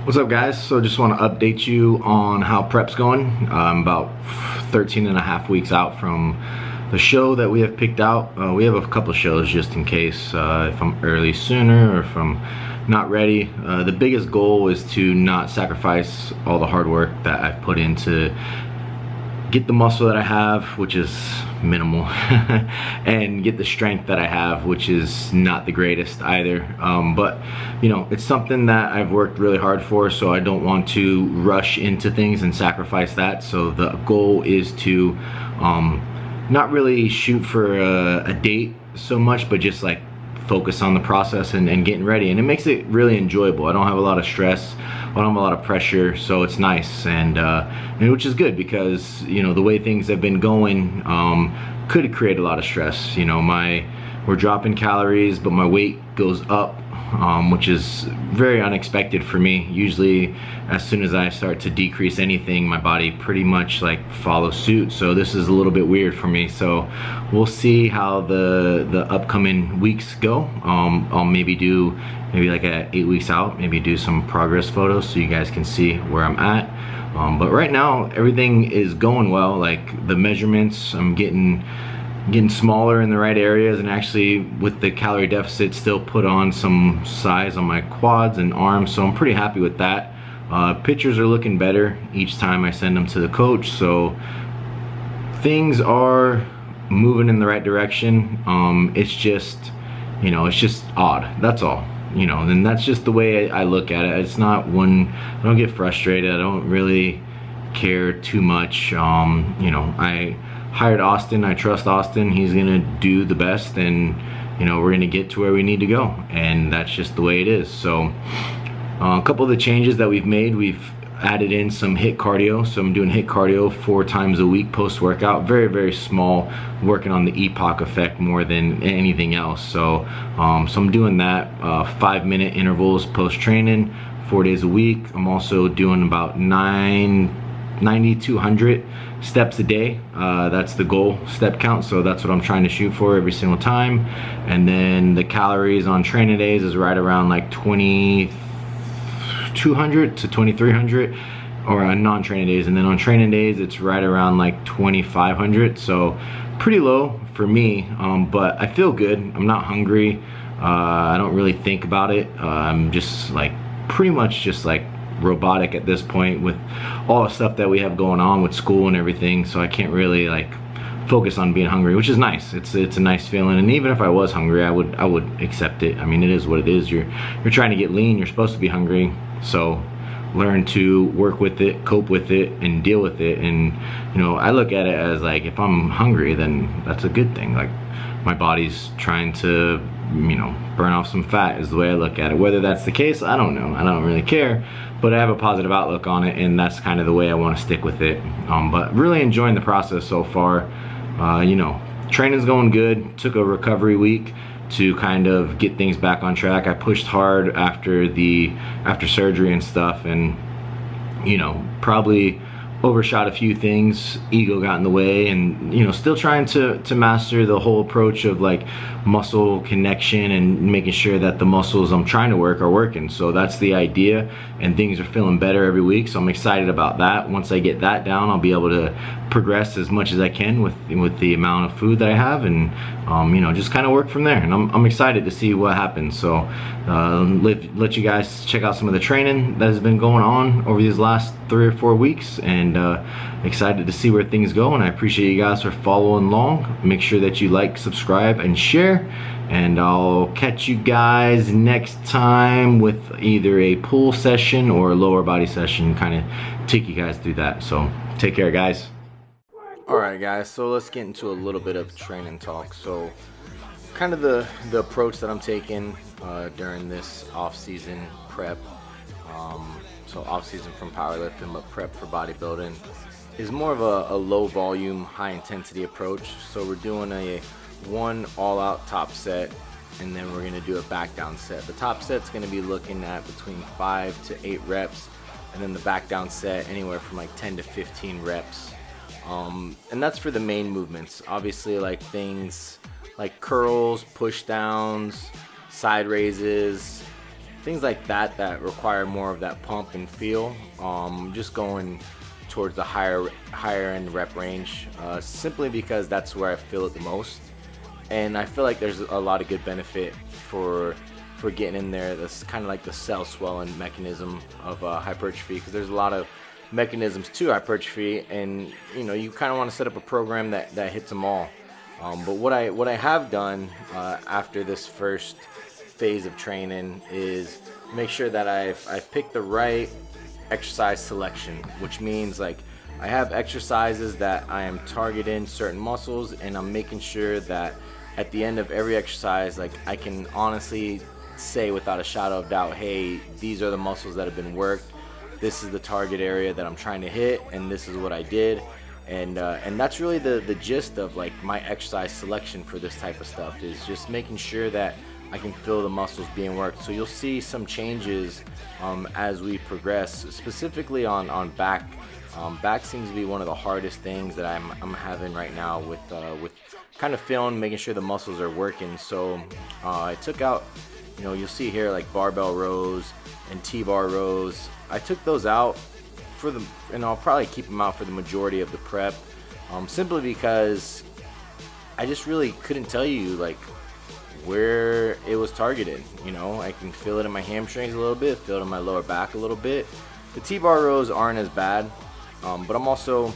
What's up, guys? So just want to update you on how prep's going. I'm about 13 and a half weeks out from the show that we have picked out. We have a couple shows just in case if I'm early sooner or if I'm not ready. The biggest goal is to not sacrifice all the hard work that I've put into get the muscle that I have, which is minimal, and get the strength that I have, which is not the greatest either. But you know, it's something that I've worked really hard for, so I don't want to rush into things and sacrifice that. So the goal is to not really shoot for a date so much, but just like focus on the process and getting ready, and it makes it really enjoyable. I don't have a lot of stress, I don't have a lot of pressure, so it's nice, and which is good because, you know, the way things have been going could create a lot of stress. You know, we're dropping calories, but my weight goes up, which is very unexpected for me. Usually as soon as I start to decrease anything, my body pretty much like follows suit, so this is a little bit weird for me. So we'll see how the upcoming weeks go. I'll maybe do like 8 weeks out, maybe do some progress photos so you guys can see where I'm at. But right now everything is going well. Like the measurements, I'm getting smaller in the right areas, and actually with the calorie deficit still put on some size on my quads and arms, so I'm pretty happy with that. Pictures are looking better each time I send them to the coach, so things are moving in the right direction. It's just, you know, it's just odd, that's all. You know, and that's just the way I look at it. It's not one, I don't get frustrated, I don't really care too much. You know, I hired Austin, I trust Austin, he's gonna do the best, and you know, we're gonna get to where we need to go, and that's just the way it is. So a couple of the changes that we've made, we've added in some HIIT cardio. So I'm doing HIIT cardio 4 times a week post-workout, very small, working on the EPOC effect more than anything else. So so I'm doing that 5-minute intervals post-training 4 days a week. I'm also doing about 9,200 steps a day. That's the goal step count, so that's what I'm trying to shoot for every single time. And then the calories on training days is right around like 2,200 to 2,300, or on non-training days, and then on training days it's right around like 2,500, so pretty low for me. But I feel good, I'm not hungry, I don't really think about it. I'm just like pretty much just like robotic at this point with all the stuff that we have going on with school and everything, so I can't really like focus on being hungry, which is nice. It's a nice feeling, and even if I was hungry, I would accept it. I mean, it is what it is. You're trying to get lean, you're supposed to be hungry, so learn to work with it, cope with it, and deal with it. And you know, I look at it as like, if I'm hungry, then that's a good thing. Like my body's trying to, you know, burn off some fat is the way I look at it. Whether that's the case, I don't know, I don't really care, but I have a positive outlook on it, and that's kind of the way I want to stick with it. But really enjoying the process so far. You know, training's going good. Took a recovery week to kind of get things back on track. I pushed hard after surgery and stuff, and you know, probably overshot a few things, ego got in the way, and you know, still trying to master the whole approach of like muscle connection and making sure that the muscles I'm trying to work are working. So that's the idea, and things are feeling better every week, so I'm excited about that. Once I get that down, I'll be able to progress as much as I can with the amount of food that I have, and you know, just kind of work from there. And I'm excited to see what happens. So let you guys check out some of the training that has been going on over these last 3 or 4 weeks, and excited to see where things go. And I appreciate you guys for following along. Make sure that you like, subscribe, and share, and I'll catch you guys next time with either a pull session or a lower body session, kind of take you guys through that. So take care, guys. Alright guys, so let's get into a little bit of training talk. So kind of the approach that I'm taking during this off-season prep, so off-season from powerlifting but prep for bodybuilding, is more of a low volume, high intensity approach. So we're doing a 1 all-out top set, and then we're going to do a back down set. The top set's going to be looking at between 5 to 8 reps, and then the back down set anywhere from like 10 to 15 reps. And that's for the main movements. Obviously, like things like curls, push downs, side raises, things like that that require more of that pump and feel. Just going towards the higher end rep range, simply because that's where I feel it the most, and I feel like there's a lot of good benefit for getting in there. That's kind of like the cell swelling mechanism of hypertrophy, because there's a lot of mechanisms to hypertrophy, and you kind of want to set up a program that hits them all. But what I have done after this first phase of training is make sure that I've picked the right exercise selection, which means like I have exercises that I am targeting certain muscles, and I'm making sure that at the end of every exercise, like I can honestly say without a shadow of doubt, hey, these are the muscles that have been worked, this is the target area that I'm trying to hit, and this is what I did. And that's really the gist of like my exercise selection for this type of stuff, is just making sure that I can feel the muscles being worked. So you'll see some changes as we progress, specifically on back. Back seems to be one of the hardest things that I'm having right now with kind of feeling, making sure the muscles are working. So I took out, you'll see here like barbell rows and T-bar rows. I took those out and I'll probably keep them out for the majority of the prep, simply because I just really couldn't tell you like where it was targeted. I can feel it in my hamstrings a little bit, feel it in my lower back a little bit. The T-bar rows aren't as bad, but I'm also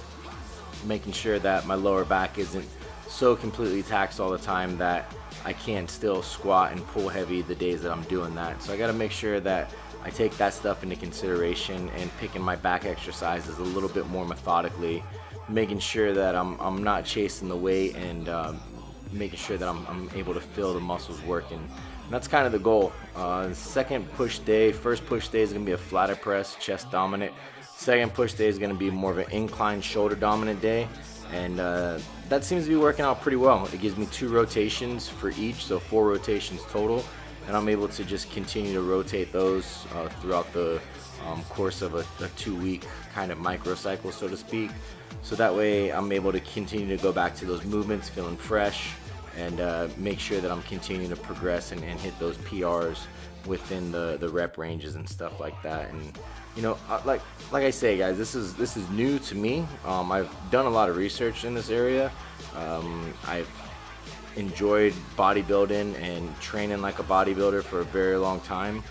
making sure that my lower back isn't so completely taxed all the time that I can't still squat and pull heavy the days that I'm doing that. So I got to make sure that I take that stuff into consideration and picking my back exercises a little bit more methodically, making sure that I'm not chasing the weight, and making sure that I'm able to feel the muscles working. And that's kind of the goal. Second push day, first push day is going to be a flatter press, chest dominant. Second push day is going to be more of an incline shoulder dominant day, and that seems to be working out pretty well. It gives me 2 rotations for each, so 4 rotations total, and I'm able to just continue to rotate those throughout the course of a 2-week kind of microcycle, so to speak. So that way I'm able to continue to go back to those movements feeling fresh, and make sure that I'm continuing to progress and hit those PRs within the rep ranges and stuff like that. And like I say, guys, this is new to me. I've done a lot of research in this area. I've enjoyed bodybuilding and training like a bodybuilder for a very long time.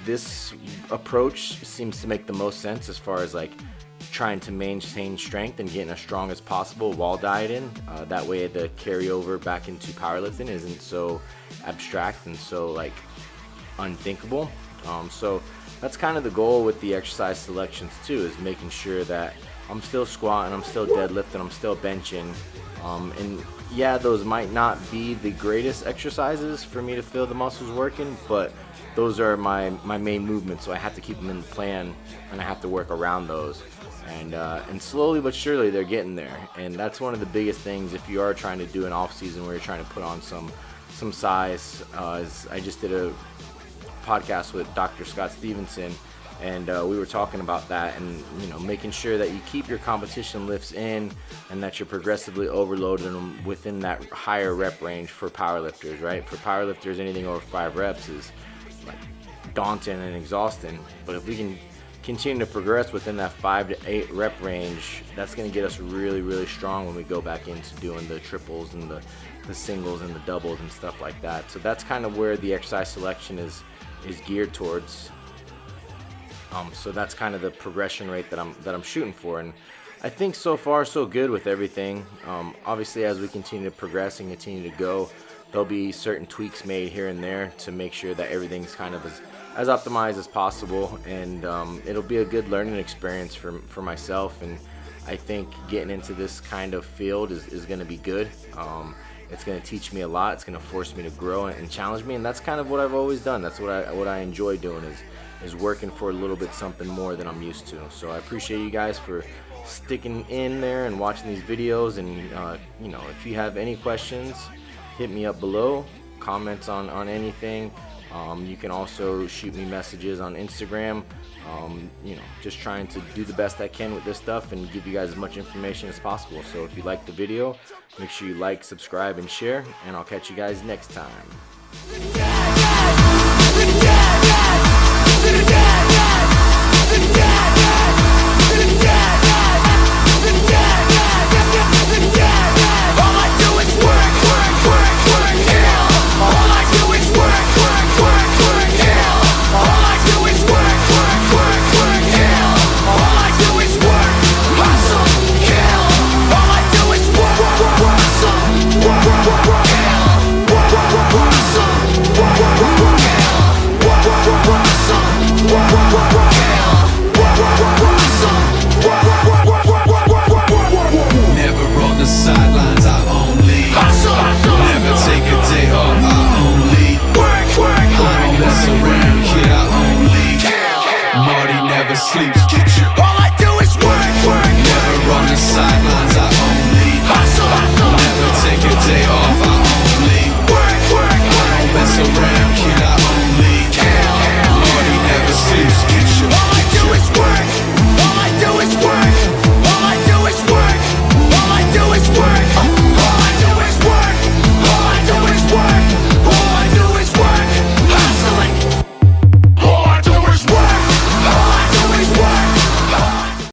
This approach seems to make the most sense as far as like trying to maintain strength and getting as strong as possible while dieting. That way the carryover back into powerlifting isn't so abstract and so like unthinkable. So that's kind of the goal with the exercise selections too, is making sure that I'm still squatting, I'm still deadlifting, I'm still benching. And yeah, those might not be the greatest exercises for me to feel the muscles working, but those are my main movements, so I have to keep them in the plan, and I have to work around those. And slowly but surely they're getting there, and that's one of the biggest things if you are trying to do an off season where you're trying to put on some size. I just did a podcast with Dr. Scott Stevenson, and we were talking about that, and making sure that you keep your competition lifts in, and that you're progressively overloading them within that higher rep range for powerlifters, right? For powerlifters, anything over 5 reps is like daunting and exhausting, but if we can continue to progress within that 5 to 8 rep range, that's going to get us really, really strong when we go back into doing the triples and the singles and the doubles and stuff like that. So that's kind of where the exercise selection is geared towards. So that's kind of the progression rate that I'm shooting for, and I think so far so good with everything. Obviously, as we continue to progress and continue to go, there'll be certain tweaks made here and there to make sure that everything's kind of as optimized as possible, and it'll be a good learning experience for myself. And I think getting into this kind of field is going to be good. It's going to teach me a lot. It's going to force me to grow and challenge me, and that's kind of what I've always done. That's what I enjoy doing, is working for a little bit something more than I'm used to. So I appreciate you guys for sticking in there and watching these videos. And if you have any questions, hit me up below. Comments on anything. You can also shoot me messages on Instagram. Just trying to do the best I can with this stuff and give you guys as much information as possible. So if you liked the video, make sure you like, subscribe, and share, and I'll catch you guys next time. Sleeps. All I do is work, work. Never on the sideline.